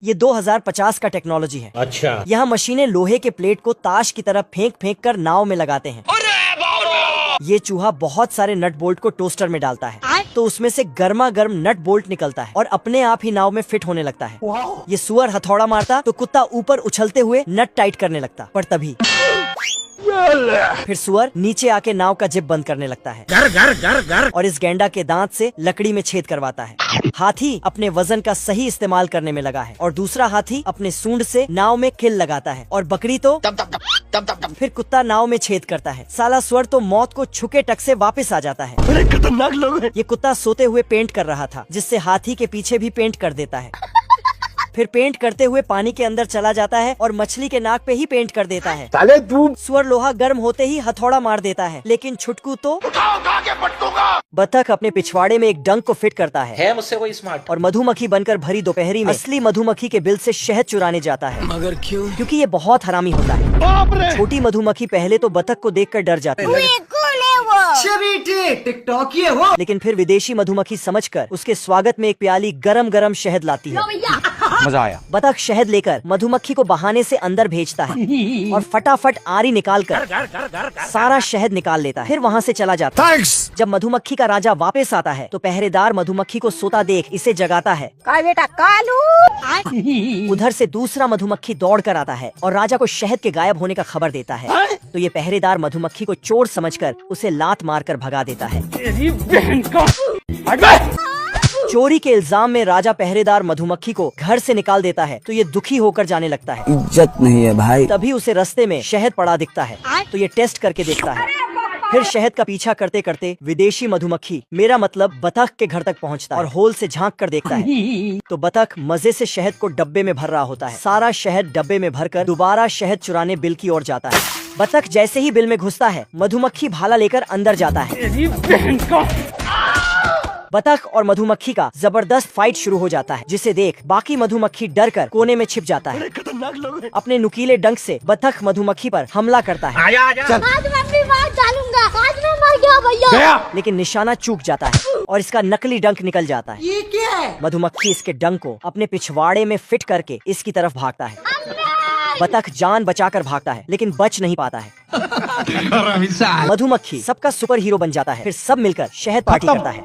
ये 2050 का टेक्नोलॉजी है। अच्छा, यहाँ मशीनें लोहे के प्लेट को ताश की तरह फेंक फेंक कर नाव में लगाते हैं। ये चूहा बहुत सारे नट बोल्ट को टोस्टर में डालता है तो उसमें से गर्मा गर्म नट बोल्ट निकलता है और अपने आप ही नाव में फिट होने लगता है। ये सुअर हथौड़ा मारता तो कुत्ता ऊपर उछलते हुए नट टाइट करने लगता, पर तभी फिर सुअर नीचे आके नाव का जिप बंद करने लगता है। घर घर घर घर। और इस गैंडा के दांत से लकड़ी में छेद करवाता है। हाथी अपने वजन का सही इस्तेमाल करने में लगा है और दूसरा हाथी अपने सूंड से नाव में किल लगाता है और बकरी तो फिर कुत्ता नाव में छेद करता है। साला सुअर तो मौत को छुके टक से वापस आ जाता है। बड़े खतरनाक लोग हैं। ये कुत्ता सोते हुए पेंट कर रहा था जिससे हाथी के पीछे भी पेंट कर देता है। फिर पेंट करते हुए पानी के अंदर चला जाता है और मछली के नाक पे ही पेंट कर देता है। साले तू। सुअर लोहा गर्म होते ही हथौड़ा मार देता है, लेकिन छुटकू तो उठा के पटकूंगा। बतख अपने पिछवाड़े में एक डंक को फिट करता है मुझसे कोई स्मार्ट। और मधुमक्खी बनकर भरी दोपहरी में असली मधुमक्खी के बिल से शहद चुराने जाता है। मगर क्यों? क्योंकि ये बहुत हरामी होता है। बाप रे। छोटी मधुमक्खी पहले तो बतख को देखकर डर जाती है, टिकटॉक ये हो। लेकिन फिर विदेशी मधुमक्खी समझकर उसके स्वागत में एक प्याली गरम गरम शहद लाती है। मजा आया। बतख शहद लेकर मधुमक्खी को बहाने से अंदर भेजता है और फटाफट आरी निकालकर सारा शहद निकाल लेता है। फिर वहाँ से चला जाता है। जब मधुमक्खी का राजा वापस आता है तो पहरेदार मधुमक्खी को सोता देख इसे जगाता है। बेटा कालू। उधर से दूसरा मधुमक्खी दौड़ कर आता है और राजा को शहद के गायब होने का खबर देता है। तो ये पहरेदार मधुमक्खी को चोर समझकर उसे लात मारकर भगा देता है। चोरी के इल्जाम में राजा पहरेदार मधुमक्खी को घर से निकाल देता है तो ये दुखी होकर जाने लगता है। इज्जत नहीं है भाई। तभी उसे रास्ते में शहद पड़ा दिखता है तो ये टेस्ट करके देखता है। फिर शहद का पीछा करते करते विदेशी मधुमक्खी, मेरा मतलब बतख के घर तक पहुंचता है और होल से झांक कर देखता है तो बतख मजे से शहद को डब्बे में भर रहा होता है। सारा शहद डब्बे में भरकर दोबारा शहद चुराने बिल की ओर जाता है। बतख जैसे ही बिल में घुसता है मधुमक्खी भाला लेकर अंदर जाता है। बतख और मधुमक्खी का जबरदस्त फाइट शुरू हो जाता है जिसे देख बाकी मधुमक्खी डर कर कोने में छिप जाता है। खतरनाक लोग हैं। अपने नुकीले डंक से बतख मधुमक्खी पर हमला करता है। आजा आजा। आज मैं अपनी बात डालूंगा। आज मैं मर गया भैया। लेकिन निशाना चूक जाता है और इसका नकली डंक निकल जाता है। ये क्या है? मधुमक्खी इसके डंक को अपने पिछवाड़े में फिट करके इसकी तरफ भागता है। बतख जान बचाकर भागता है लेकिन बच नहीं पाता है। मधुमक्खी सबका सुपर हीरो बन जाता है। फिर सब मिलकर शहद पार्टी करता है।